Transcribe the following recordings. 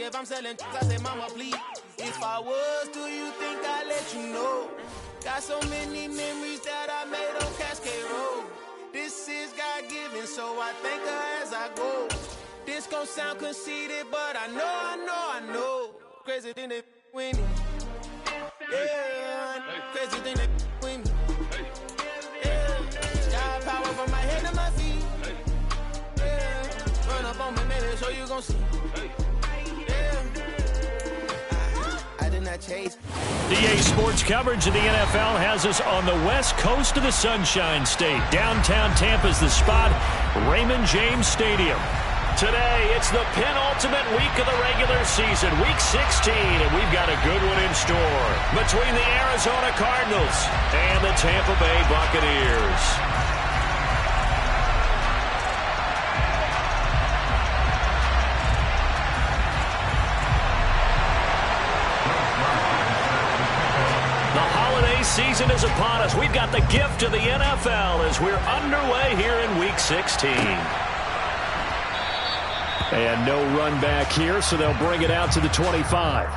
if I'm selling, I say, mama, please. If I was, do you think I'd let you know? Got so many memories that I made on Cascade Road. This is God-given, so I thank her as I go. This gon' sound conceited, but I know. Crazy thing that with me. Yeah, crazy thing that with me. Yeah, sky power from my head to my feet. Yeah, run up on me, maybe, so you gon' see. Yeah, I did not chase. DA Sports coverage of the NFL has us on the west coast of the Sunshine State. Downtown Tampa's the spot, Raymond James Stadium. Today, it's the penultimate week of the regular season, week 16, and we've got a good one in store between the Arizona Cardinals and the Tampa Bay Buccaneers. Season is upon us. We've got the gift of the NFL as we're underway here in Week 16. And no run back here, so they'll bring it out to the 25.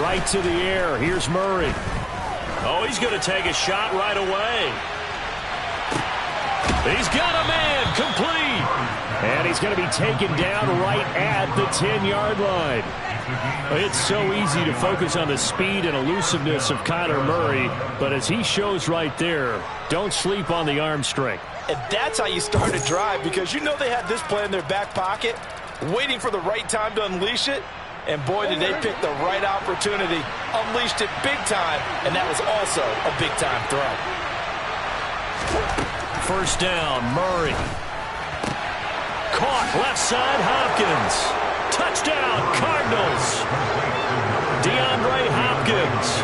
Right to the air. Here's Murray. Oh, he's going to take a shot right away. He's got a man complete. And he's going to be taken down right at the 10-yard line. It's so easy to focus on the speed and elusiveness of Kyler Murray, but as he shows right there, don't sleep on the arm strength. And that's how you start a drive, because you know they had this play in their back pocket, waiting for the right time to unleash it. And boy, did they pick the right opportunity, unleashed it big time, and that was also a big-time throw. First down, Murray. Caught left side, Hopkins. Touchdown, Cardinals. DeAndre Hopkins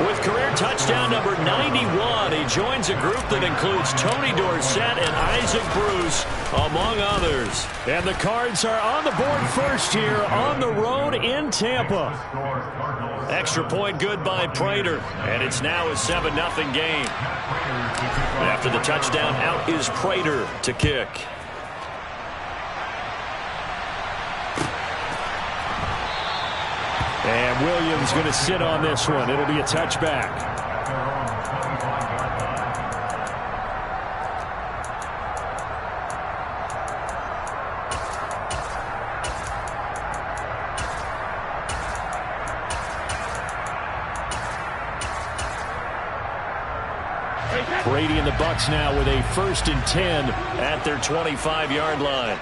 with career touchdown number 91. He joins a group that includes Tony Dorsett and Isaac Bruce, among others. And the Cards are on the board first here on the road in Tampa. Extra point good by Prater, and it's now a 7-0 game. After the touchdown, out is Prater to kick. And Williams going to sit on this one. It'll be a touchback. Brady and the Bucs now with a 1st and 10 at their 25-yard line.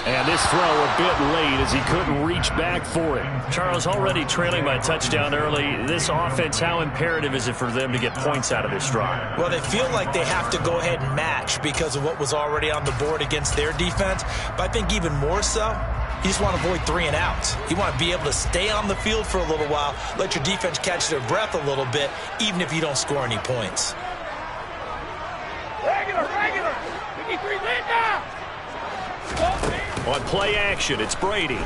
And this throw a bit late as he couldn't reach back for it. Charles, already trailing by a touchdown early. This offense, how imperative is it for them to get points out of this drive? Well, they feel like they have to go ahead and match because of what was already on the board against their defense. But I think even more so, you just want to avoid 3 and outs. You want to be able to stay on the field for a little while, let your defense catch their breath a little bit, even if you don't score any points. Regular. We need 3 lead now. On play action, it's Brady.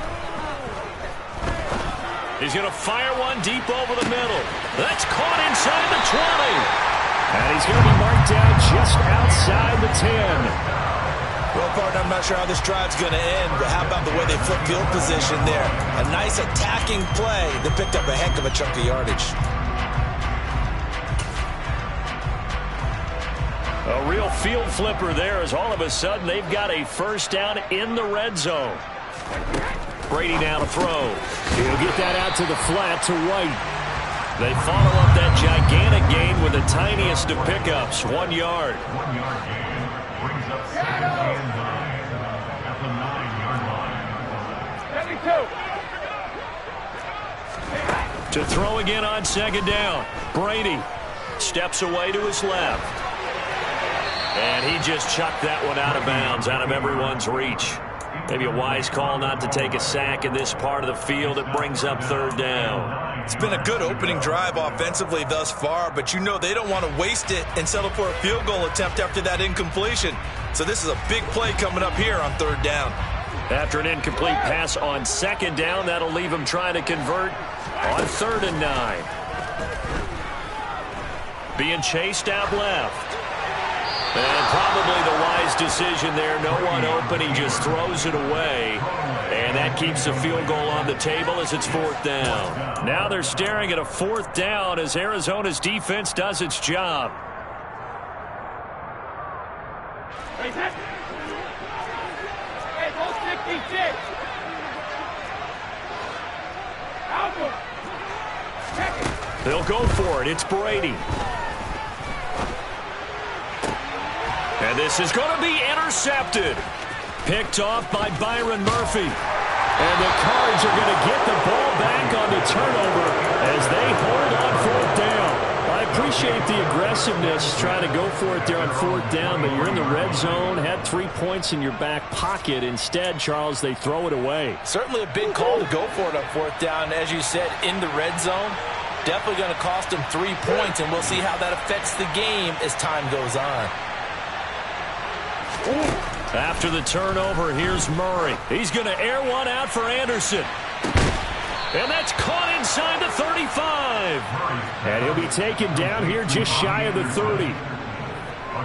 He's going to fire one deep over the middle. That's caught inside the 20. And he's going to be marked down just outside the 10. Well, partner, I'm not sure how this drive's going to end, but how about the way they flip field position there? A nice attacking play that picked up a heck of a chunk of yardage. A real field flipper there, as all of a sudden they've got a first down in the red zone. Brady now to throw. He'll get that out to the flat to White. They follow up that gigantic gain with the tiniest of pickups, 1 yard. 1 yard gain brings up 2nd and 9 at the 9-yard line. To throw again on second down. Brady steps away to his left. And he just chucked that one out of bounds, out of everyone's reach. Maybe a wise call not to take a sack in this part of the field. It brings up third down. It's been a good opening drive offensively thus far, but you know they don't want to waste it and settle for a field goal attempt after that incompletion. So this is a big play coming up here on third down. After an incomplete pass on second down, that'll leave him trying to convert on 3rd and 9. Being chased out left. And probably the wise decision there. No one open. He just throws it away. And that keeps the field goal on the table as it's 4th down. Now they're staring at a 4th down as Arizona's defense does its job. They'll go for it. It's Brady. And this is going to be intercepted. Picked off by Byron Murphy. And the Cards are going to get the ball back on the turnover as they hold on 4th down. I appreciate the aggressiveness trying to go for it there on 4th down, but you're in the red zone, had 3 points in your back pocket. Instead, Charles, they throw it away. Certainly a big call to go for it on 4th down. As you said, in the red zone, definitely going to cost them 3 points, and we'll see how that affects the game as time goes on. After the turnover, here's Murray. He's going to air one out for Anderson. And that's caught inside the 35. And he'll be taken down here just shy of the 30.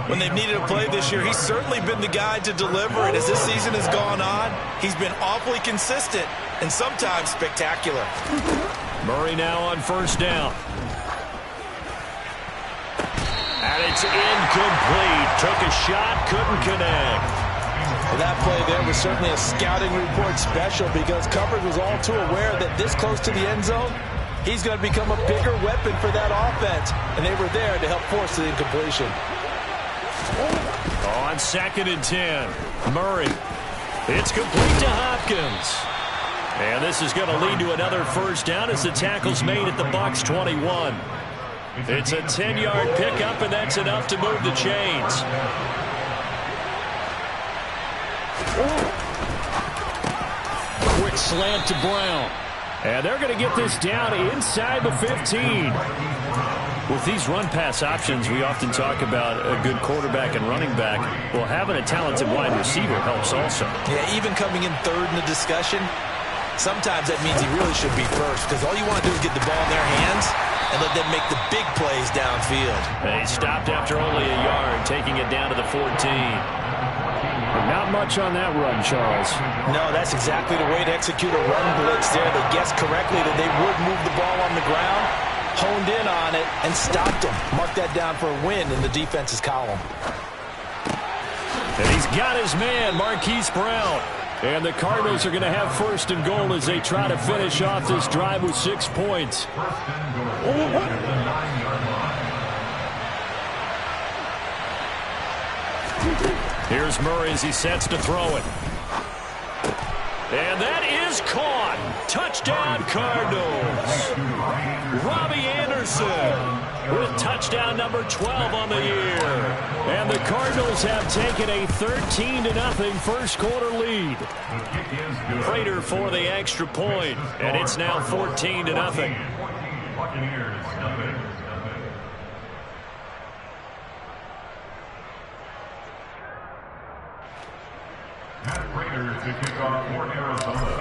When they've needed a play this year, he's certainly been the guy to deliver. And as this season has gone on, he's been awfully consistent and sometimes spectacular. Murray now on 1st down. And it's incomplete. Took a shot, couldn't connect. Well, that play there was certainly a scouting report special because coverage was all too aware that this close to the end zone, he's going to become a bigger weapon for that offense. And they were there to help force the incompletion. On 2nd and 10, Murray. It's complete to Hopkins. And this is going to lead to another 1st down as the tackle's made at the Bucs 21. It's a 10-yard pickup, and that's enough to move the chains. Quick slant to Brown. And they're going to get this down inside the 15. With these run-pass options, we often talk about a good quarterback and running back. Well, having a talented wide receiver helps also. Yeah, even coming in 3rd in the discussion, sometimes that means he really should be 1st because all you want to do is get the ball in their hands and let them make the big plays downfield. And he stopped after only a yard, taking it down to the 14. Not much on that run, Charles. No, that's exactly the way to execute a run blitz there. They guessed correctly that they would move the ball on the ground, honed in on it, and stopped them. Mark that down for a win in the defense's column. And he's got his man, Marquise Brown. And the Cardinals are going to have 1st and goal as they try to finish off this drive with 6 points. Here's Murray as he sets to throw it. And that is caught. Touchdown, Cardinals. Robbie Anderson with touchdown number 12 on the year. And the Cardinals have taken a 13-0 first quarter lead. Prater for the extra point, and it's now 14-0.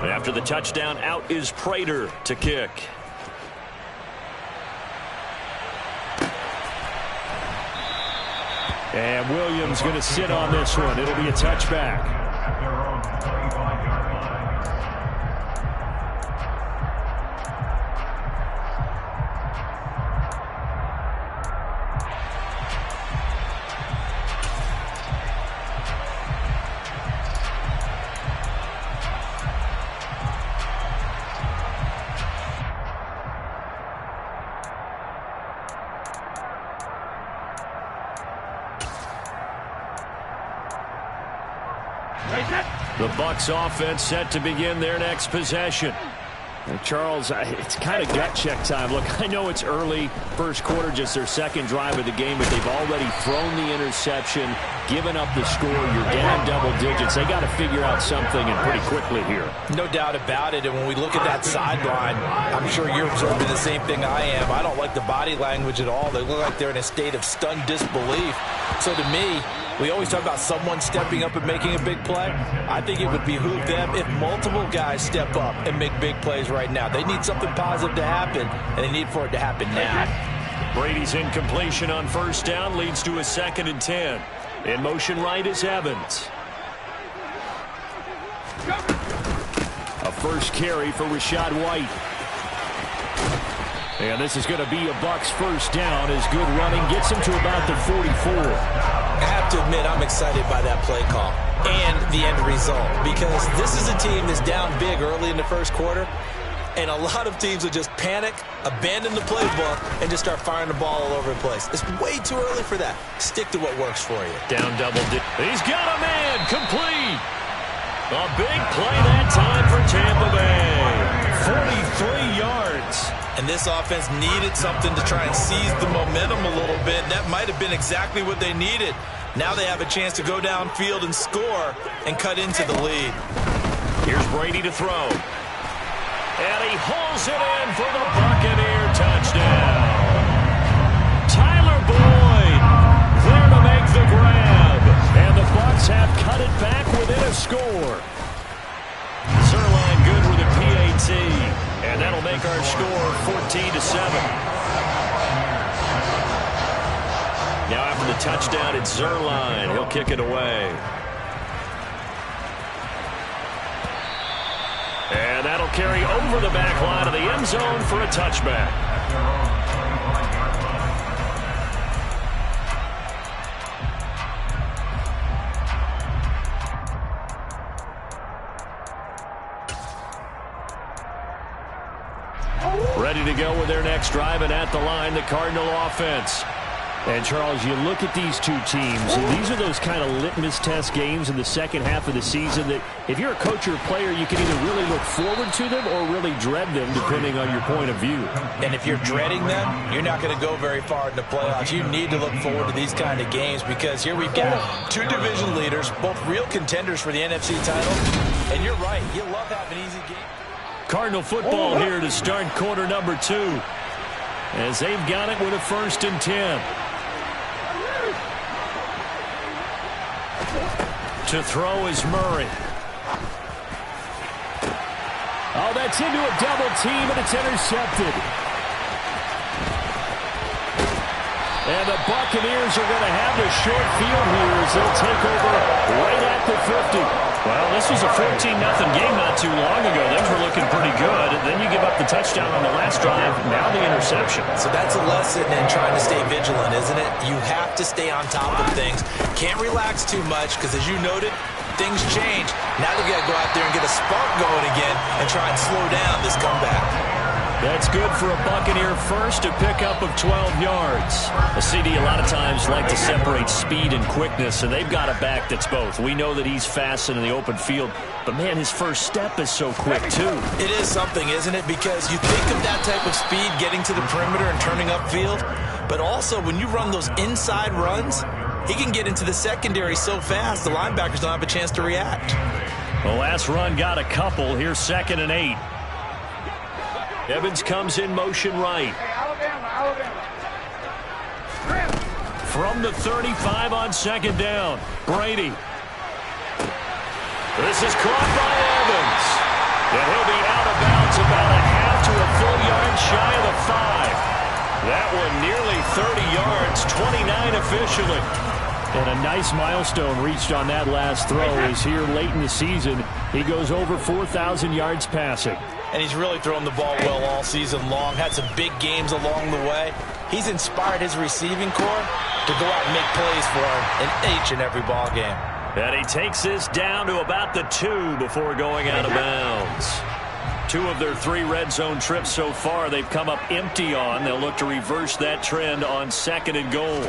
After the touchdown, out is Prater to kick. And Williams going to sit on this one. It'll be a touchback. Ready, set. The Bucs offense set to begin their next possession. Charles, it's kind of gut check time. Look, I know it's early, first quarter, just their second drive of the game, but they've already thrown the interception, given up the score. You're down double digits. They got to figure out something, and pretty quickly here. No doubt about it, and when we look at that sideline, I'm sure you're observing the same thing I am. I don't like the body language at all. They look like they're in a state of stunned disbelief. So to me, we always talk about someone stepping up and making a big play. I think it would behoove them if multiple guys step up and make big plays right now. They need something positive to happen, and they need for it to happen now. Brady's incompletion on first down leads to a 2nd and 10. In motion right is Evans. A first carry for Rachaad White. And this is going to be a Bucs first down as good running gets him to about the 44. I have to admit, I'm excited by that play call and the end result, because this is a team that's down big early in the first quarter, and a lot of teams will just panic, abandon the playbook, and just start firing the ball all over the place. It's way too early for that. Stick to what works for you. Down double digits. He's got a man complete. A big play that time for Tampa Bay. 43 yards. And this offense needed something to try and seize the momentum a little bit. That might have been exactly what they needed. Now they have a chance to go downfield and score and cut into the lead. Here's Brady to throw. And he hauls it in for the Buccaneer touchdown. Tyler Boyd there to make the grab. And the Bucs have cut it back within a score. Zerline good with a PAT. And that'll make our score 14-7. Now after the touchdown, it's Zerline. He'll kick it away. And that'll carry over the back line of the end zone for a touchback. Ready to go with their next drive, and at the line, the Cardinal offense. And, Charles, you look at these two teams, and these are those kind of litmus test games in the second half of the season that if you're a coach or a player, you can either really look forward to them or really dread them, depending on your point of view. And if you're dreading them, you're not going to go very far in the playoffs. You need to look forward to these kind of games, because here we've got two division leaders, both real contenders for the NFC title. And you're right, you love having easy games. Cardinal football here to start quarter number 2, as they've got it with a 1st and 10. To throw is Murray. Oh, that's into a double team, and it's intercepted. And the Buccaneers are going to have the short field here as they'll take over right at the 50. Well, this was a 14-0 game not too long ago. Things were looking pretty good. Then you give up the touchdown on the last drive. Now the interception. So that's a lesson in trying to stay vigilant, isn't it? You have to stay on top of things. Can't relax too much, because as you noted, things change. Now they've got to go out there and get a spark going again and try and slow down this comeback. That's good for a Buccaneer first, a pickup of 12 yards. A CD a lot of times like to separate speed and quickness, and they've got a back that's both. We know that he's fast in the open field, but, man, his first step is so quick, too. It is something, isn't it? Because you think of that type of speed getting to the perimeter and turning upfield, but also when you run those inside runs, he can get into the secondary so fast the linebackers don't have a chance to react. The last run got a couple. Here's 2nd and 8. Evans comes in motion right. From the 35 on 2nd down, Brady. This is caught by Evans. And he'll be out of bounds about a half to a full yard shy of the 5. That one nearly 30 yards, 29 officially. And a nice milestone reached on that last throw is here late in the season. He goes over 4,000 yards passing. And he's really thrown the ball well all season long. Had some big games along the way. He's inspired his receiving corps to go out and make plays for him in each and every ball game. And he takes this down to about the 2 before going out of bounds. 2 of their 3 red zone trips so far they've come up empty on. They'll look to reverse that trend on 2nd and goal.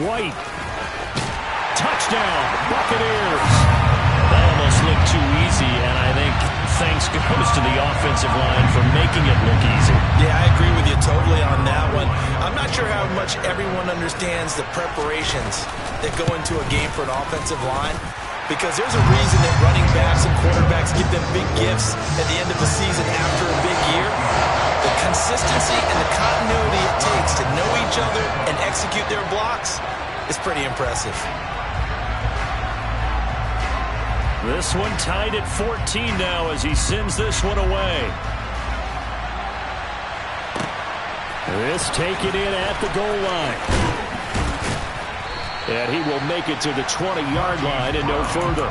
White. Touchdown, Buccaneers. goes to the offensive line for making it look easy. Yeah, I agree with you totally on that one. I'm not sure how much everyone understands the preparations that go into a game for an offensive line, because there's a reason that running backs and quarterbacks give them big gifts at the end of the season after a big year. The consistency and the continuity it takes to know each other and execute their blocks is pretty impressive. This one tied at 14 now as he sends this one away. This taken in at the goal line. And he will make it to the 20-yard line and no further.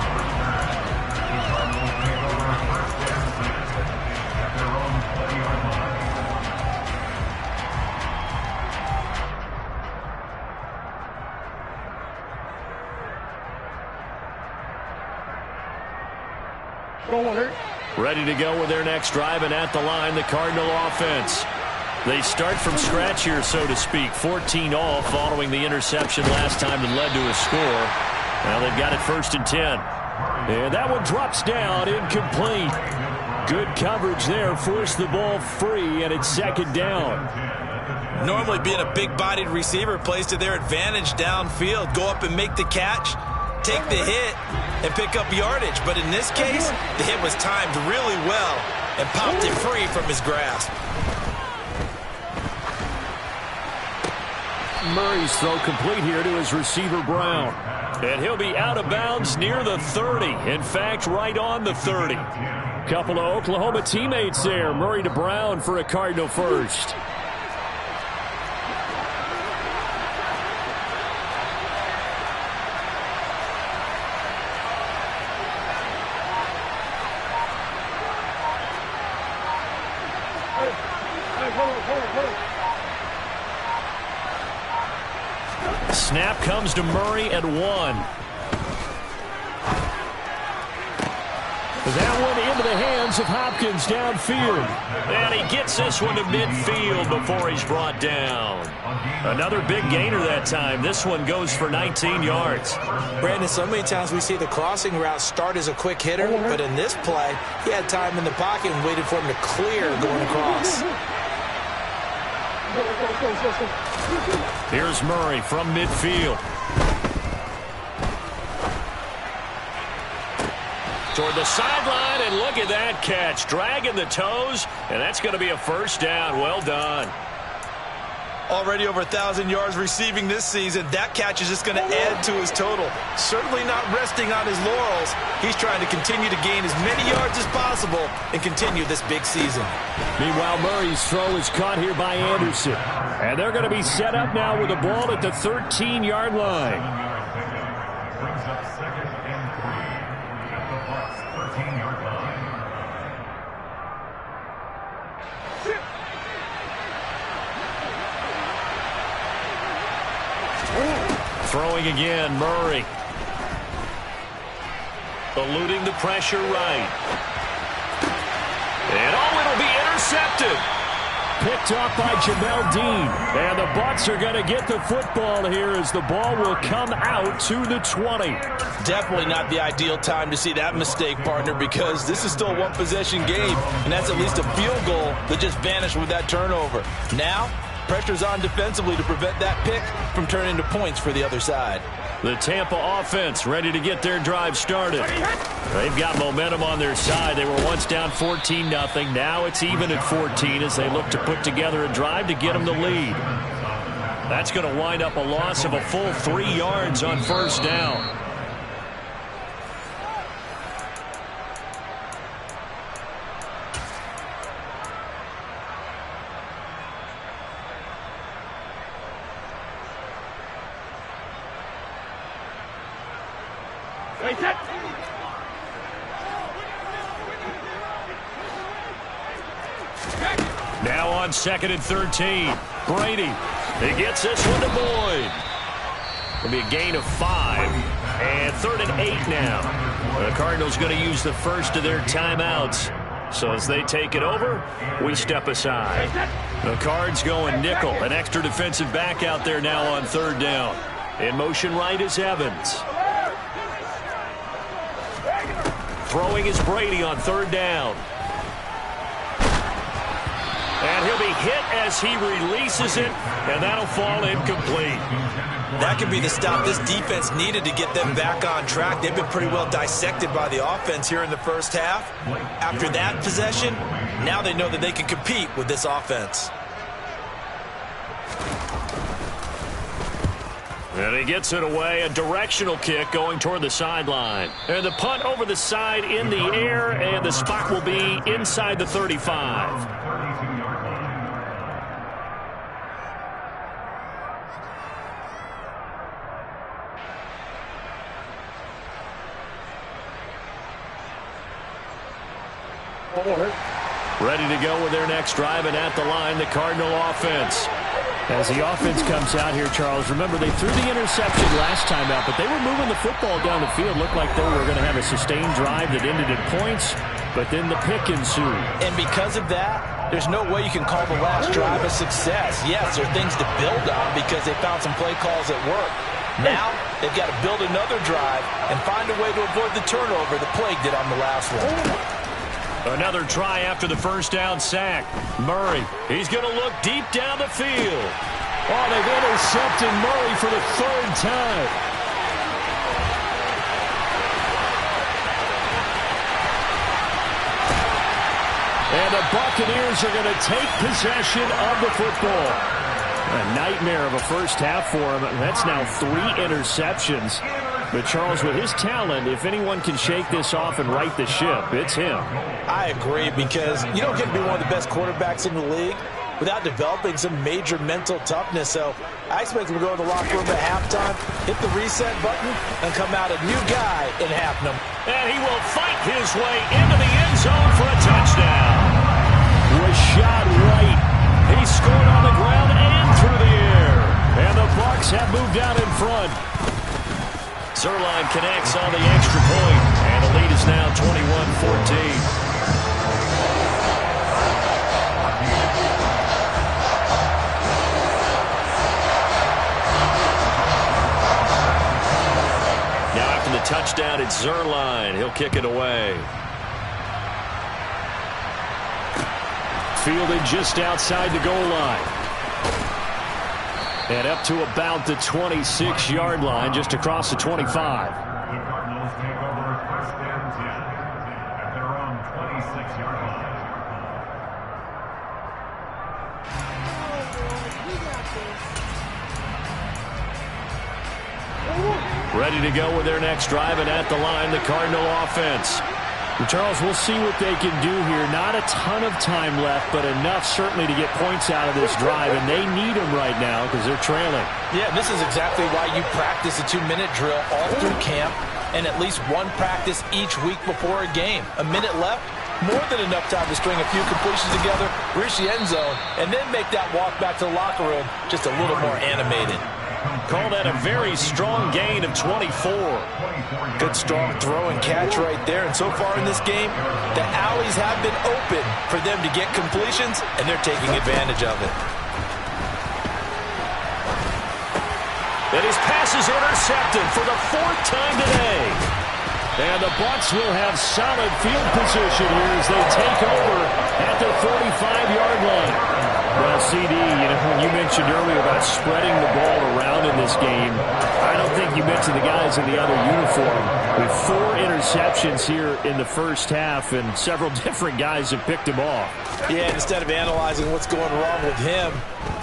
Ready to go with their next drive, and at the line, the Cardinal offense. They start from scratch here, so to speak. 14 all following the interception last time that led to a score. Now they've got it 1st and 10. And that one drops down, incomplete. Good coverage there, forced the ball free, and it's 2nd down. Normally being a big-bodied receiver plays to their advantage downfield. Go up and make the catch, take the hit, and pick up yardage. But in this case, the hit was timed really well and popped it free from his grasp. Murray's throw complete here to his receiver, Brown. And he'll be out of bounds near the 30. In fact, right on the 30. Couple of Oklahoma teammates there. Murray to Brown for a Cardinal first. Snap comes to Murray at 1. That one into the hands of Hopkins downfield. And he gets this one to midfield before he's brought down. Another big gainer that time. This one goes for 19 yards. Brandon, so many times we see the crossing route start as a quick hitter, but in this play, he had time in the pocket and waited for him to clear going across. Here's Murray from midfield. Toward the sideline, and look at that catch. Dragging the toes, and that's going to be a 1st down. Well done. Already over 1,000 yards receiving this season. That catch is just going to add to his total. Certainly not resting on his laurels. He's trying to continue to gain as many yards as possible and continue this big season. Meanwhile, Murray's throw is caught here by Anderson. And they're going to be set up now with the ball at the 13-yard line. Throwing again, Murray. Eluding the pressure right. And it'll be intercepted. Picked off by Jamel Dean. And the Bucs are going to get the football here as the ball will come out to the 20. Definitely not the ideal time to see that mistake, partner, because this is still a one-possession game, and that's at least a field goal that just vanished with that turnover. Now, pressure's on defensively to prevent that pick from turning into points for the other side. The Tampa offense ready to get their drive started. They've got momentum on their side. They were once down 14-0. Now it's even at 14 as they look to put together a drive to get them the lead. That's going to wind up a loss of a full 3 yards on 1st down. Now on 2nd and 13. Brady. He gets this one to Boyd. It'll be a gain of 5. And 3rd and 8 now. The Cardinals going to use the first of their timeouts. So as they take it over, we step aside. The Cards going nickel. An extra defensive back out there now on 3rd down. In motion right is Evans. Throwing is Brady on 3rd down. And he'll be hit as he releases it, and that'll fall incomplete. That could be the stop this defense needed to get them back on track. They've been pretty well dissected by the offense here in the first half. After that possession, now they know that they can compete with this offense. And he gets it away, a directional kick going toward the sideline. And the punt over the side in the air, and the spot will be inside the 35. Ready to go with their next drive, and at the line, the Cardinal offense. As the offense comes out here, Charles, remember they threw the interception last time out, but they were moving the football down the field. Looked like they were going to have a sustained drive that ended in points, but then the pick ensued. And because of that, there's no way you can call the last drive a success. Yes, there are things to build on because they found some play calls at work. Now, they've got to build another drive and find a way to avoid the turnover that plagued it on the last one. Another try after the first down sack. Murray, he's going to look deep down the field. Oh, they've intercepted Murray for the third time. And the Buccaneers are going to take possession of the football. A nightmare of a first half for him. That's now 3 interceptions. But, Charles, with his talent, if anyone can shake this off and right the ship, it's him. I agree, because you don't get to be one of the best quarterbacks in the league without developing some major mental toughness. So I expect him to go in the locker room at halftime, hit the reset button, and come out a new guy in half number. And he will fight his way into the end zone for a touchdown. Was shot right. He scored on the ground and through the air. And the Bucs have moved out in front. Zerline connects on the extra point, and the lead is now 21-14. Now after the touchdown, it's Zerline. He'll kick it away. Fielded just outside the goal line. And up to about the 26-yard line, just across the 25. The Cardinals take over first and 10 at their own 26-yard line. Ready to go with their next drive, and at the line, the Cardinal offense. Charles, we'll see what they can do here. Not a ton of time left, but enough certainly to get points out of this drive, and they need them right now because they're trailing. Yeah, this is exactly why you practice a 2-minute drill all through camp and at least one practice each week before a game. A minute left, more than enough time to string a few completions together, reach the end zone, and then make that walk back to the locker room just a little more animated. Call that a very strong gain of 24. Good strong throw and catch right there. And so far in this game, the alleys have been open for them to get completions, and they're taking advantage of it. And his pass is intercepted for the 4th time today. And the Bucs will have solid field position here as they take over at the 45-yard line. Well, CD, you mentioned earlier about spreading the ball around in this game. I don't think you mentioned the guys in the other uniform. With 4 interceptions here in the first half, and several different guys have picked him off. Yeah, instead of analyzing what's going wrong with him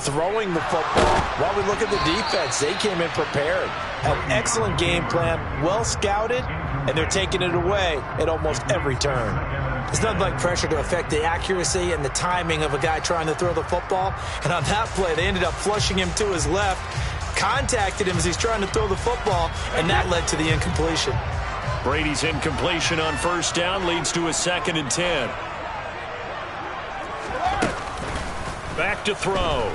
throwing the football, while we look at the defense, they came in prepared. An excellent game plan, well scouted, and they're taking it away at almost every turn. There's nothing like pressure to affect the accuracy and the timing of a guy trying to throw the football. And on that play, they ended up flushing him to his left, contacted him as he's trying to throw the football, and that led to the incompletion. Brady's incompletion on first down leads to a 2nd and 10. Back to throw.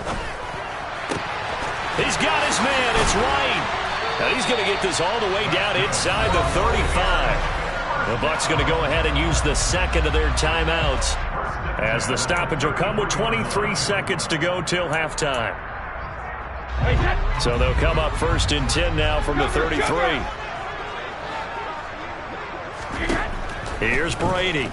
He's got his man. It's White. And he's going to get this all the way down inside the 35. The Bucs going to go ahead and use the 2nd of their timeouts, as the stoppage will come with 23 seconds to go till halftime. So they'll come up 1st and 10 now from the 33. Here's Brady.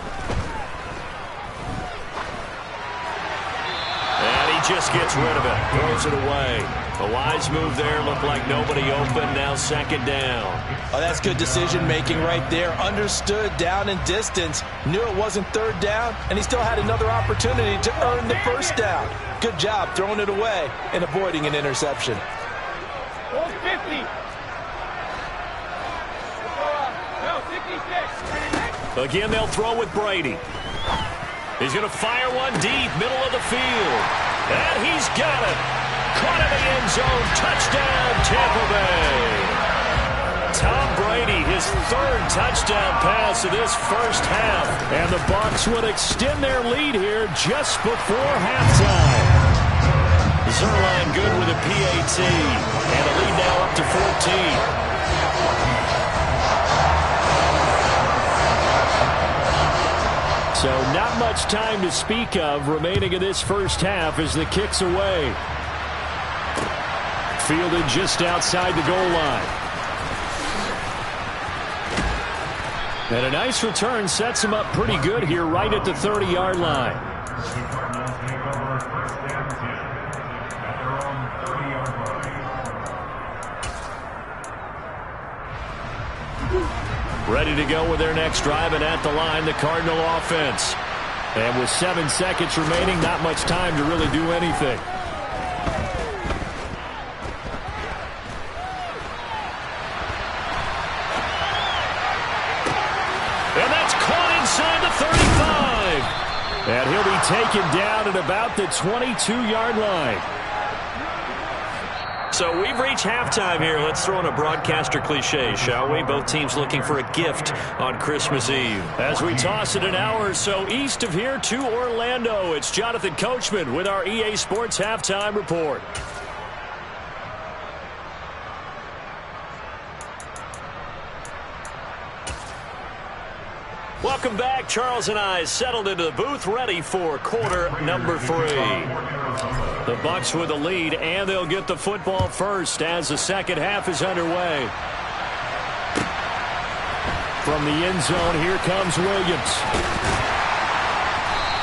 just gets rid of it. Throws it away. A wise move there. Looked like nobody open. Now second down. Oh, that's good decision-making right there. Understood down and distance. Knew it wasn't third down, and he still had another opportunity to earn the first down. Good job throwing it away and avoiding an interception. 50. No, 66. Again, they'll throw with Brady. He's going to fire one deep, middle of the field. And he's got it. Caught in the end zone. Touchdown, Tampa Bay. Tom Brady, his third touchdown pass of this first half. And the Bucs would extend their lead here just before halftime. Zerline good with a PAT. And a lead now up to 14. So not much time to speak of remaining in this first half as the kick's away. Fielded just outside the goal line. And a nice return sets him up pretty good here right at the 30-yard line. Ready to go with their next drive, and at the line, the Cardinal offense. And with 7 seconds remaining, not much time to really do anything. And that's caught inside the 35. And he'll be taken down at about the 22-yard line. So we've reached halftime here. Let's throw in a broadcaster cliche, shall we? Both teams looking for a gift on Christmas Eve. As we toss it an hour or so east of here to Orlando, it's Jonathan Coachman with our EA Sports Halftime Report. Welcome back. Charles and I settled into the booth, ready for quarter number 3. The Bucs with a lead, and they'll get the football first as the second half is underway. From the end zone, here comes Williams.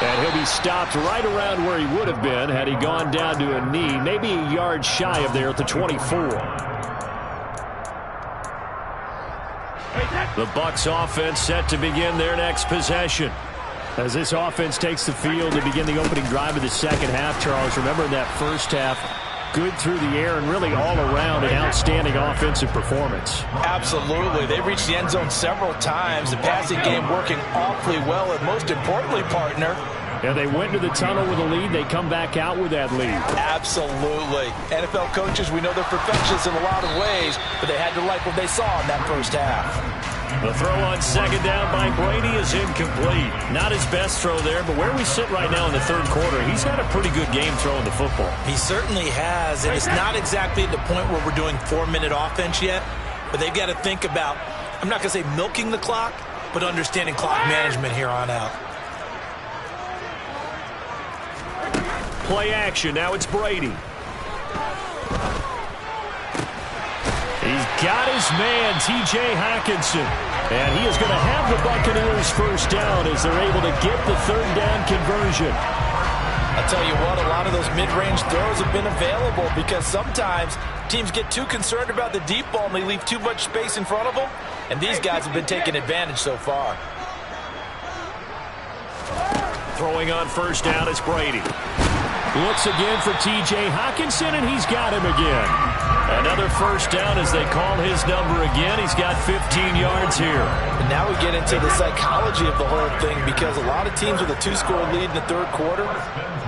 And he'll be stopped right around where he would have been had he gone down to a knee, maybe a yard shy of there at the 24. The Bucs offense set to begin their next possession. As this offense takes the field to begin the opening drive of the second half, Charles, remember in that first half, good through the air and really all around an outstanding offensive performance. Absolutely. They reached the end zone several times. The passing game working awfully well, and most importantly, partner, Yeah, they went to the tunnel with a lead. They come back out with that lead. Absolutely. NFL coaches, we know they're perfectionists in a lot of ways, but they had to like what they saw in that first half. The throw on second down by Brady is incomplete. Not his best throw there, but where we sit right now in the third quarter, he's had a pretty good game throwing the football. He certainly has, and it's not exactly at the point where we're doing 4-minute offense yet, but they've got to think about, I'm not going to say milking the clock, but understanding clock management here on out. Play action. Now it's Brady. He's got his man, T.J. Hockenson. And he is going to have the Buccaneers first down as they're able to get the third down conversion. I'll tell you what, a lot of those mid-range throws have been available because sometimes teams get too concerned about the deep ball and they leave too much space in front of them. And these guys have been taking advantage so far. Throwing on first down is Brady. Looks again for T.J. Hockenson, and he's got him again. Another first down as they call his number again. He's got 15 yards here. And now we get into the psychology of the whole thing because a lot of teams with a 2-score lead in the third quarter,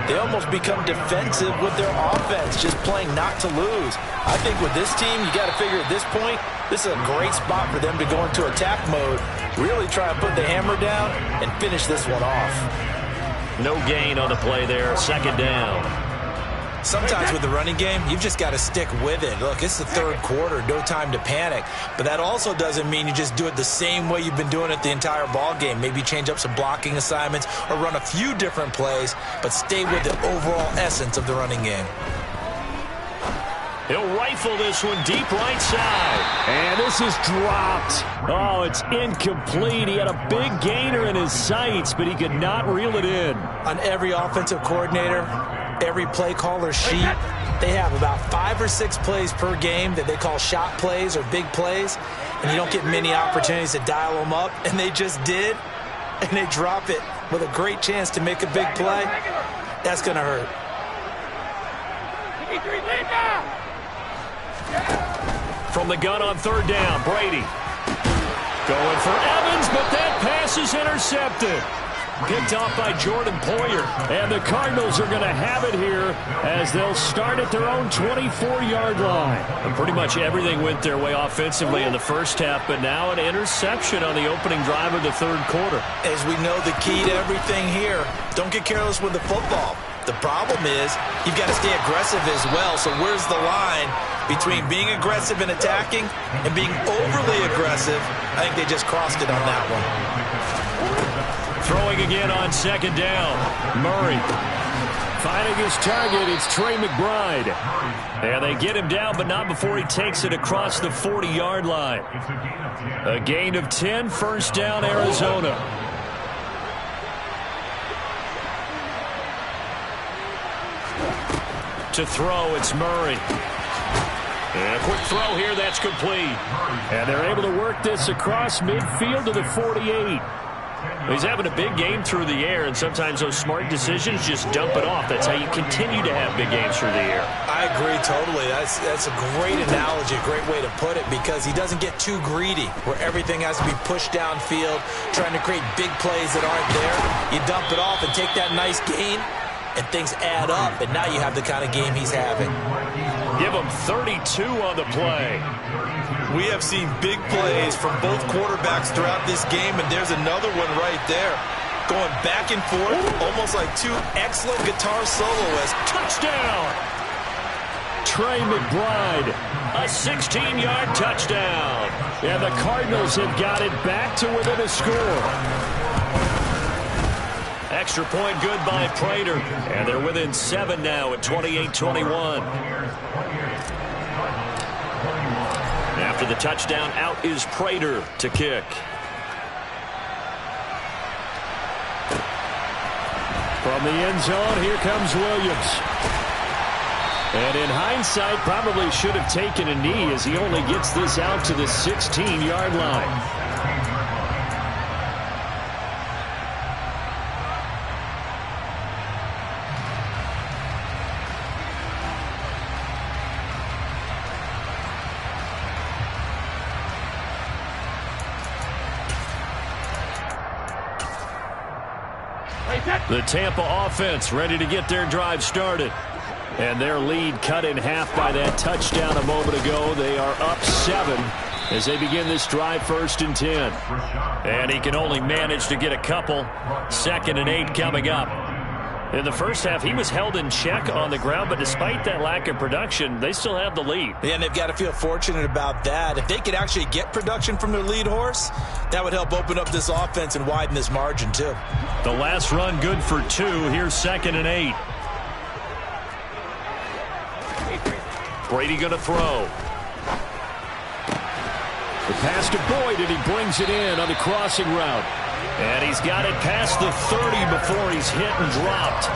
they almost become defensive with their offense, just playing not to lose. I think with this team, you got to figure at this point, this is a great spot for them to go into attack mode, really try and put the hammer down and finish this one off. No gain on the play there. Second down. Sometimes with the running game, you've just got to stick with it. Look, it's the third quarter, no time to panic. But that also doesn't mean you just do it the same way you've been doing it the entire ball game. Maybe change up some blocking assignments or run a few different plays, but stay with the overall essence of the running game. He'll rifle this one deep right side. And this is dropped. Oh, it's incomplete. He had a big gainer in his sights, but he could not reel it in. On every offensive coordinator, every play caller's sheet, they have about 5 or 6 plays per game that they call shot plays or big plays, and you don't get many opportunities to dial them up, and they just did, and they drop it with a great chance to make a big play. That's going to hurt. From the gun on third down, Brady. Going for Evans, but that pass is intercepted. Picked off by Jordan Poyer. And the Cardinals are going to have it here as they'll start at their own 24-yard line. And pretty much everything went their way offensively in the first half, but now an interception on the opening drive of the third quarter. As we know, the key to everything here, don't get careless with the football. The problem is you've got to stay aggressive as well. So where's the line between being aggressive and attacking and being overly aggressive? I think they just crossed it on that one. Throwing again on second down. Murray finding his target. It's Trey McBride. And they get him down, but not before he takes it across the 40-yard line. A gain of 10, first down, Arizona. To throw, it's Murray. And a quick throw here, that's complete. And they're able to work this across midfield to the 48. He's having a big game through the air, and sometimes those smart decisions just dump it off. That's how you continue to have big games through the air. I agree totally. That's a great analogy, a great way to put it, because he doesn't get too greedy where everything has to be pushed downfield, trying to create big plays that aren't there. You dump it off and take that nice gain, and things add up, and now you have the kind of game he's having. Give him 32 on the play. We have seen big plays from both quarterbacks throughout this game, and there's another one right there. Going back and forth, almost like two excellent guitar soloists. Touchdown! Trey McBride, a 16-yard touchdown. And the Cardinals have got it back to within a score. Extra point good by Prater. And they're within 7 now at 28-21. After the touchdown, out is Prater to kick. From the end zone, here comes Williams. And in hindsight, probably should have taken a knee as he only gets this out to the 16-yard line. The Tampa offense ready to get their drive started. And their lead cut in half by that touchdown a moment ago. They are up 7 as they begin this drive, 1st and 10. And he can only manage to get a couple. 2nd and 8 coming up. In the first half, he was held in check on the ground, but despite that lack of production, they still have the lead. Yeah, and they've got to feel fortunate about that. If they could actually get production from their lead horse, that would help open up this offense and widen this margin, too. The last run good for 2. Here's 2nd and 8. Brady going to throw. The pass to Boyd, and he brings it in on the crossing route. And he's got it past the 30 before he's hit and dropped.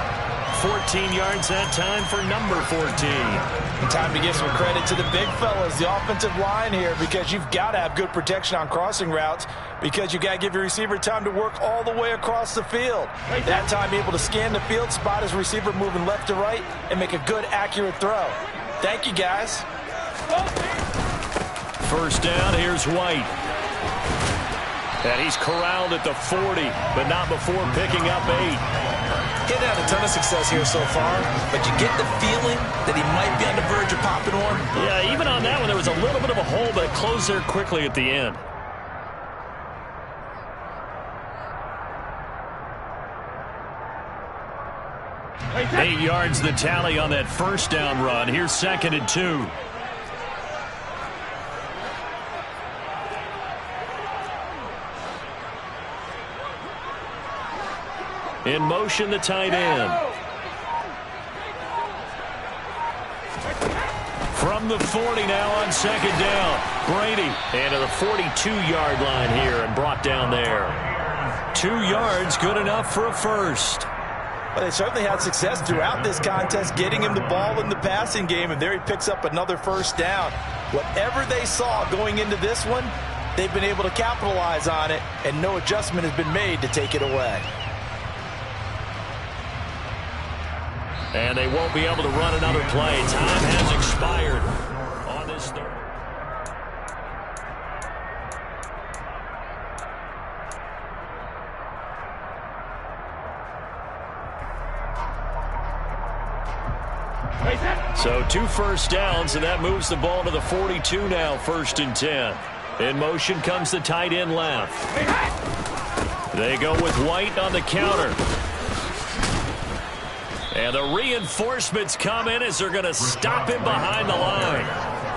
14 yards that time for number 14. And time to give some credit to the big fellas, the offensive line here, because you've got to have good protection on crossing routes, because you've got to give your receiver time to work all the way across the field. That time able to scan the field, spot his receiver moving left to right, and make a good, accurate throw. Thank you, guys. First down, here's White. And he's corralled at the 40, but not before picking up 8. He's had a ton of success here so far, but you get the feeling that he might be on the verge of popping one. Yeah, even on that one, there was a little bit of a hole, but it closed there quickly at the end. Eight yards the tally on that first down run. Here's 2nd and 2. In motion, the tight end. From the 40 now on 2nd down. Brady into the 42-yard line here and brought down there. 2 yards, good enough for a first. Well, they certainly had success throughout this contest, getting him the ball in the passing game, and there he picks up another first down. Whatever they saw going into this one, they've been able to capitalize on it, and no adjustment has been made to take it away. And they won't be able to run another play. Time has expired on this third. So 2 first downs, and that moves the ball to the 42 now, 1st and 10. In motion comes the tight end left. They go with White on the counter. And the reinforcements come in as they're going to stop him behind the line.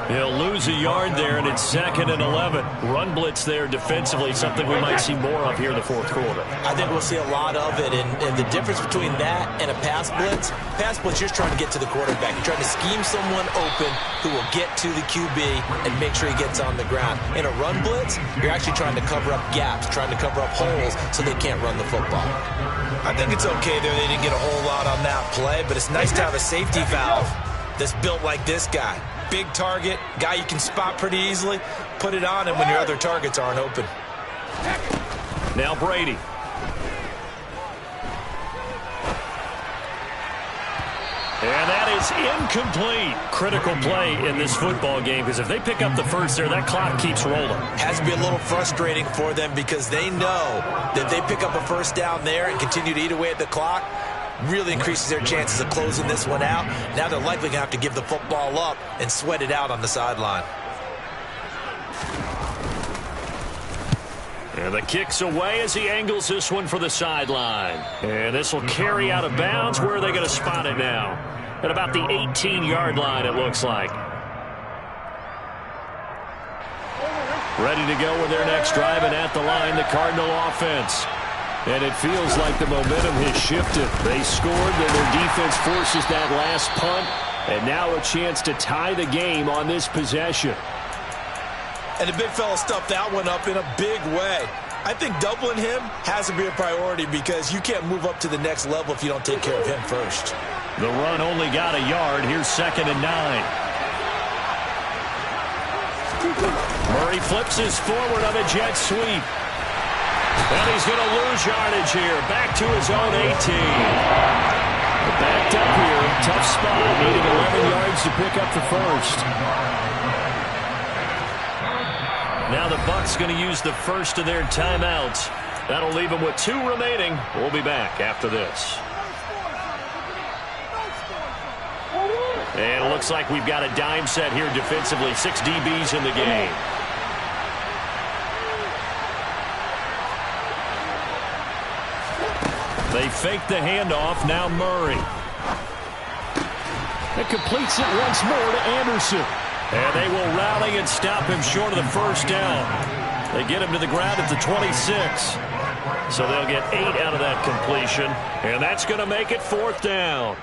He'll lose a yard there, and it's 2nd and 11. Run blitz there defensively, something we might see more of here in the 4th quarter. I think we'll see a lot of it, and the difference between that and a pass blitz, you're trying to get to the quarterback. You're trying to scheme someone open who will get to the QB and make sure he gets on the ground. In a run blitz, you're actually trying to cover up gaps, trying to cover up holes so they can't run the football. I think it's okay there. They didn't get a whole lot on that play, but it's nice to have a safety valve that's built like this guy. Big target, guy you can spot pretty easily. Put it on him when your other targets aren't open. Now Brady. And that is incomplete. Critical play in this football game, because if they pick up the first there, that clock keeps rolling. Has to be a little frustrating for them because they know that they pick up a first down there and continue to eat away at the clock, really increases their chances of closing this one out. Now they're likely going to have to give the football up and sweat it out on the sideline. And the kick's away as he angles this one for the sideline. And this will carry out of bounds. Where are they going to spot it now? At about the 18-yard line, it looks like. Ready to go with their next drive, and at the line, the Cardinal offense. And it feels like the momentum has shifted. They scored, then their defense forces that last punt, and now a chance to tie the game on this possession. And the big fella stuffed that one up in a big way. I think doubling him has to be a priority because you can't move up to the next level if you don't take care of him first. The run only got a yard. Here's 2nd and 9. Murray flips his forward on a jet sweep. And he's going to lose yardage here. Back to his own 18. Backed up here. Tough spot. Needing 11 yards to pick up the first. Now the Bucs going to use the first of their timeouts. That'll leave them with 2 remaining. We'll be back after this. And it looks like we've got a dime set here defensively. 6 DBs in the game. They fake the handoff. Now Murray. It completes it once more to Anderson. And they will rally and stop him short of the first down. They get him to the ground at the 26. So they'll get 8 out of that completion. And that's going to make it 4th down.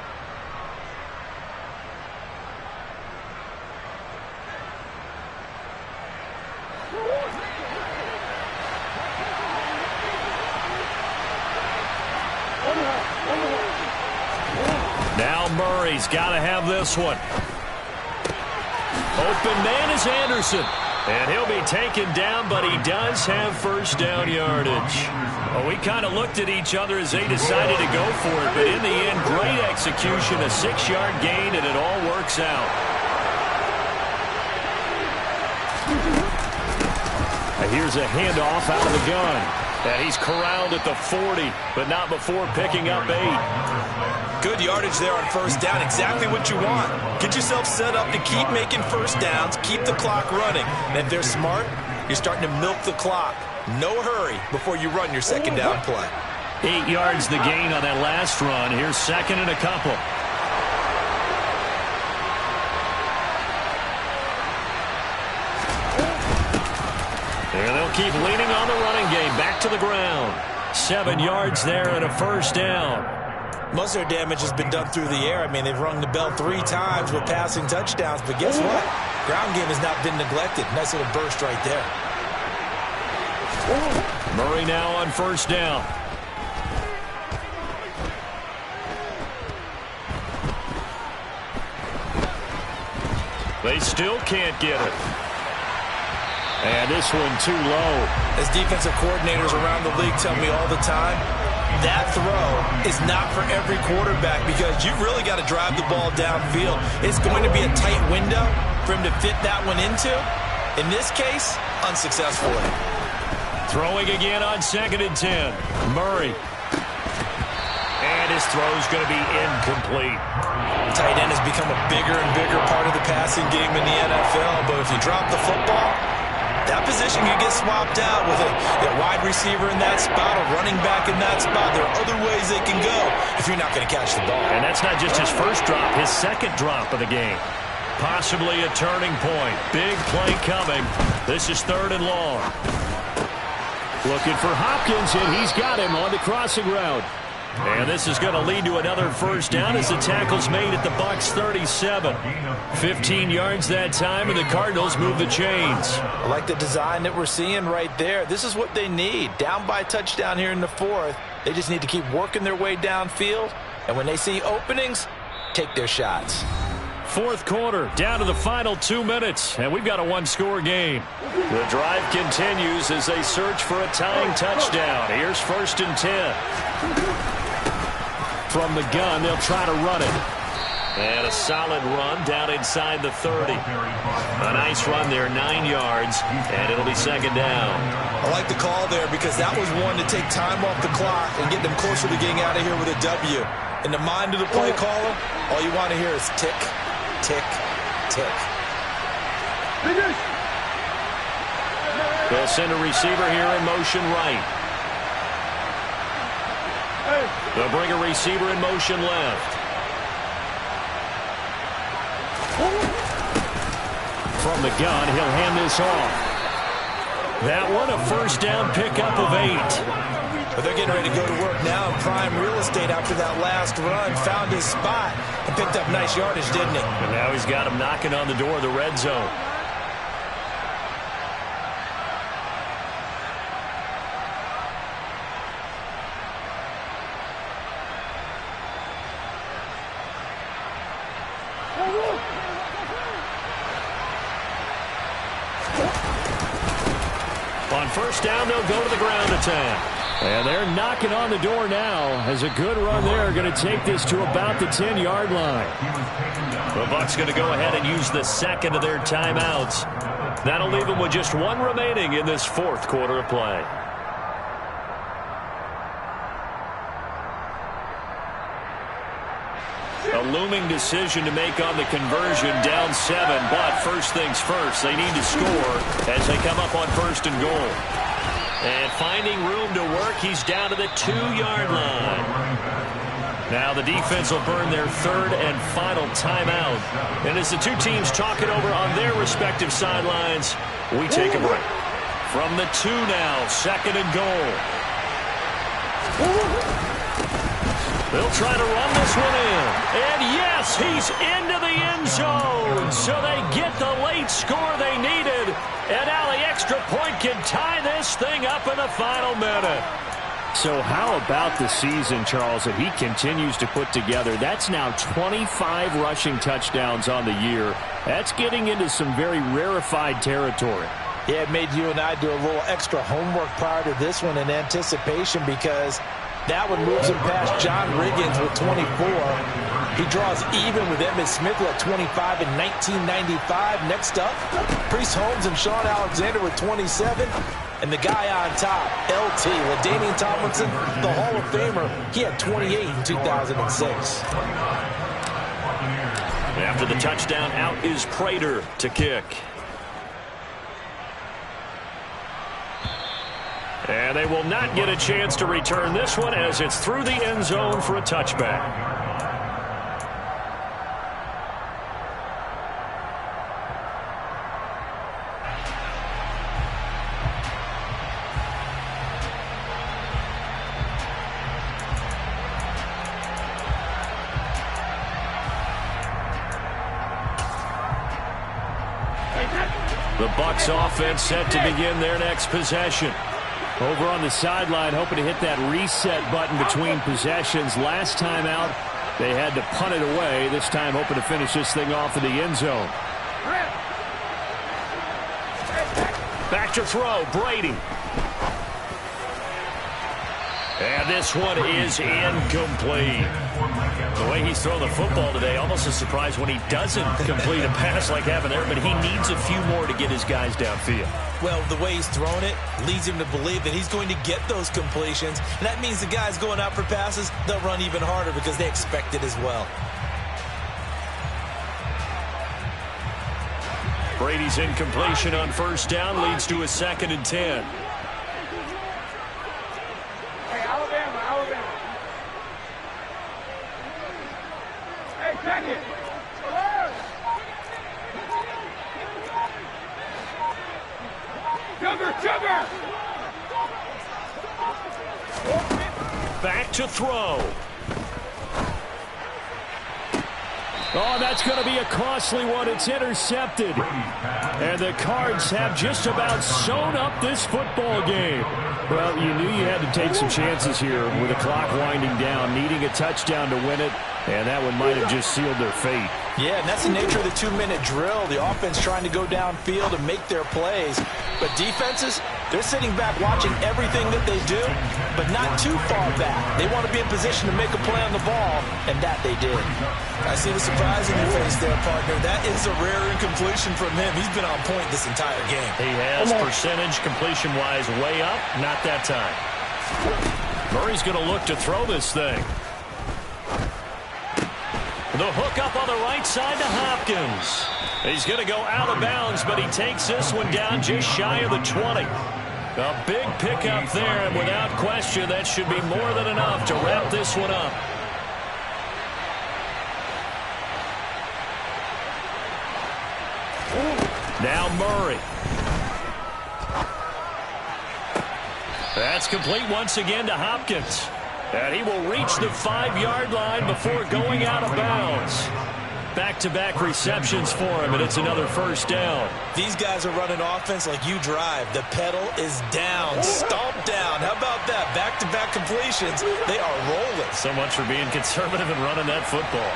Now Murray's got to have this one. Open man is Anderson. And he'll be taken down, but he does have first down yardage. Well, we kind of looked at each other as they decided to go for it, but in the end, great execution, a 6-yard gain, and it all works out. And here's a handoff out of the gun. And he's corralled at the 40, but not before picking up 8. Good yardage there on first down. Exactly what you want. Get yourself set up to keep making first downs, keep the clock running. And if they're smart, you're starting to milk the clock. No hurry before you run your second down play. 8 yards the gain on that last run. Here's 2nd and a couple. And they'll keep leaning on the running game. Back to the ground. 7 yards there and a first down. Most of their damage has been done through the air. I mean, they've rung the bell 3 times with passing touchdowns. But guess what? Ground game has not been neglected. Nice little burst right there. Murray now on first down. They still can't get it. And this one too low. As defensive coordinators around the league tell me all the time, that throw is not for every quarterback because you've really got to drive the ball downfield. It's going to be a tight window for him to fit that one into. In this case, unsuccessfully. Throwing again on 2nd and 10. Murray. And his throw's going to be incomplete. Tight end has become a bigger and bigger part of the passing game in the NFL, but if you drop the football, that position can get swapped out with a wide receiver in that spot, a running back in that spot. There are other ways they can go if you're not going to catch the ball. And that's not just his first drop, his second drop of the game. Possibly a turning point. Big play coming. This is 3rd and long. Looking for Hopkins, and he's got him on the crossing route. And this is going to lead to another first down as the tackle's made at the Bucs 37. 15 yards that time, and the Cardinals move the chains. I like the design that we're seeing right there. This is what they need. Down by a touchdown here in the 4th. They just need to keep working their way downfield. And when they see openings, take their shots. 4th quarter, down to the final 2 minutes, and we've got a one-score game. The drive continues as they search for a tying touchdown. Here's 1st and 10. From the gun, they'll try to run it. And a solid run down inside the 30. A nice run there, 9 yards, and it'll be 2nd down. I like the call there because that was one to take time off the clock and get them closer to getting out of here with a W. In the mind of the play caller, all you want to hear is tick, tick, tick. They'll send a receiver here in motion right. They'll bring a receiver in motion left. From the gun, he'll hand this off. That one, a first down pickup of 8. But they're getting ready to go to work now in prime real estate after that last run. Found his spot and picked up nice yardage, didn't he? And now he's got him knocking on the door of the red zone. On first down, they'll go to the ground attack. And they're knocking on the door now as a good run there. Going to take this to about the 10-yard line. The Bucs going to go ahead and use the 2nd of their timeouts. That'll leave them with just 1 remaining in this 4th quarter of play. A looming decision to make on the conversion, down 7. But first things first, they need to score as they come up on 1st and goal. And finding room to work, he's down to the 2-yard line. Now the defense will burn their 3rd and final timeout. And as the two teams talk it over on their respective sidelines, we take a break. From the 2 now, 2nd and goal. They'll try to run this one in. And yes, he's into the end zone. So they get the late score they needed. And now the extra point can tie this thing up in the final minute. So how about the season, Charles, that he continues to put together? That's now 25 rushing touchdowns on the year. That's getting into some very rarefied territory. Yeah, it made you and I do a little extra homework prior to this one in anticipation because that one moves him past John Riggins with 24. He draws even with Emmitt Smith at 25 in 1995. Next up, Priest Holmes and Sean Alexander with 27. And the guy on top, LT, LaDainian Tomlinson, the Hall of Famer, he had 28 in 2006. After the touchdown, out is Prater to kick. And they will not get a chance to return this one as it's through the end zone for a touchback. The Bucs offense set to begin their next possession. Over on the sideline, hoping to hit that reset button between possessions. Last time out, they had to punt it away. This time, hoping to finish this thing off in the end zone. Back to throw, Brady. And this one is incomplete. The way he's thrown the football today, almost a surprise when he doesn't complete a pass like happened there, but he needs a few more to get his guys downfield. Well, the way he's thrown it leads him to believe that he's going to get those completions. And that means the guys going out for passes, they'll run even harder because they expect it as well. Brady's incompletion on first down leads to a 2nd and 10. Hey, Alabama. Hey, check it. Sugar. Back to throw. Oh, that's going to be a costly one. It's intercepted. And the Cards have just about sewn up this football game. Well, you knew you had to take some chances here with the clock winding down, needing a touchdown to win it, and that one might have just sealed their fate. Yeah, and that's the nature of the 2-minute drill. The offense trying to go downfield and make their plays. But defenses, they're sitting back watching everything that they do, but not too far back. They want to be in position to make a play on the ball, and that they did. I see the surprise in your face there, partner. That is a rare incompletion from him. He's been on point this entire game. He has percentage completion-wise way up. Not that time. Murray's going to look to throw this thing. The hook up on the right side to Hopkins. He's going to go out of bounds, but he takes this one down just shy of the 20. A big pickup there, and without question, that should be more than enough to wrap this one up. Now Murray. That's complete once again to Hopkins. And he will reach the 5-yard line before going out of bounds. Back-to-back receptions for him, and it's another first down. These guys are running offense like you drive. The pedal is down, stomped down. How about that? Back-to-back completions. They are rolling. So much for being conservative and running that football.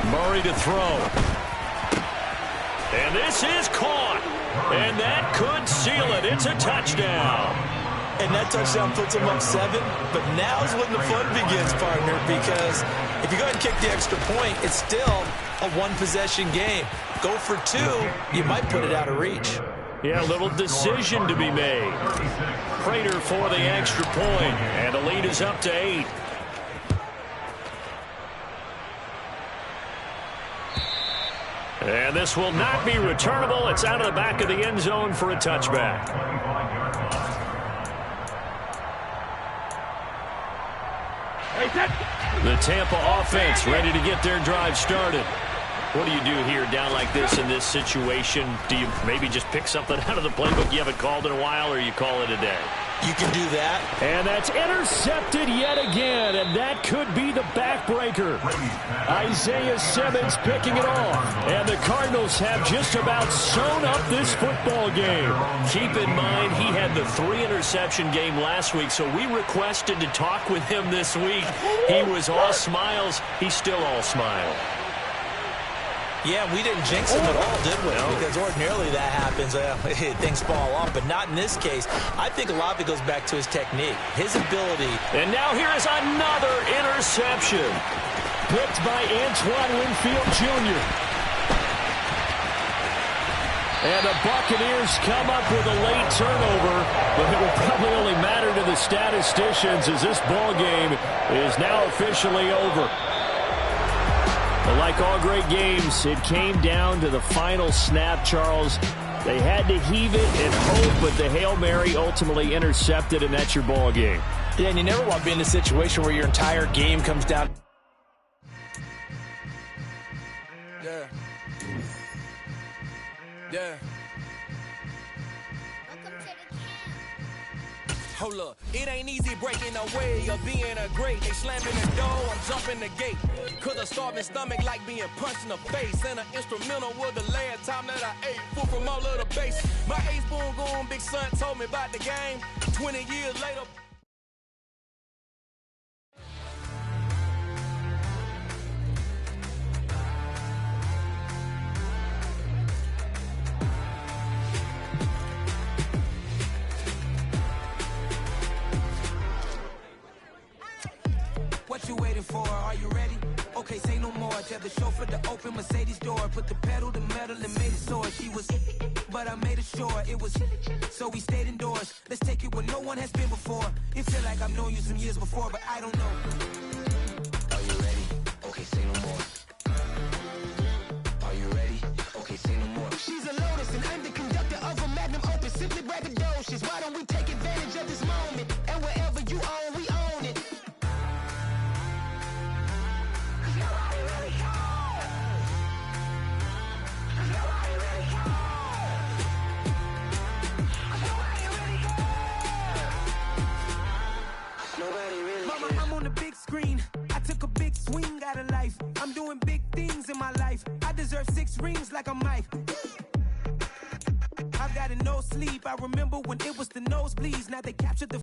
Murray to throw. And this is caught. And that could seal it. It's a touchdown. And that touchdown puts them up 7. But now's when the fun begins, partner, because if you go ahead and kick the extra point, it's still a one-possession game. Go for 2, you might put it out of reach. Yeah, a little decision to be made. Prater for the extra point, and the lead is up to 8. And this will not be returnable. It's out of the back of the end zone for a touchback. The Tampa offense ready to get their drive started. What do you do here down like this in this situation? Do you maybe just pick something out of the playbook you haven't called in a while, or you call it a day? You can do that. And that's intercepted yet again, and that could be the backbreaker. Isaiah Simmons picking it off, and the Cardinals have just about sewn up this football game. Keep in mind, he had the 3-interception game last week, so we requested to talk with him this week. He was all smiles. He's still all smile. Yeah, we didn't jinx him at all, did we? No. Because ordinarily that happens. Things fall off, but not in this case. I think a lot of it goes back to his technique, his ability. And now here is another interception. Picked by Antoine Winfield Jr. And the Buccaneers come up with a late turnover, but it will probably only matter to the statisticians as this ball game is now officially over. But like all great games, it came down to the final snap, Charles. They had to heave it and hope, but the Hail Mary ultimately intercepted, and that's your ball game. Yeah, and you never want to be in a situation where your entire game comes down. Yeah. Yeah. Hold up, it ain't easy breaking away or being a great. They slamming the door, I'm jumping the gate. Cause a starving stomach like being punched in the face. And an instrumental was the last time that I ate. Food from all of the base. My A-spoon going, big son told me about the game. 20 years later. before. Are you ready? Okay, say no more. Tell the chauffeur to open Mercedes door. Put the pedal to metal and made it soar. She was, but I made it sure it was. So we stayed indoors. Let's take it where no one has been before. It feel like I've known you some years before, but I don't know. Are you ready? Okay, say no more. Are you ready? Okay, say no more. She's a Lotus and I'm the conductor of a Magnum Opus. Simply braggadocious. Why don't we take advantage of this moment? And wherever you own, we own it. Mama, I'm on the big screen. I took a big swing out of life. I'm doing big things in my life. I deserve 6 rings like I'm Mike. I've got no sleep. I remember when it was the nosebleeds. Now they captured the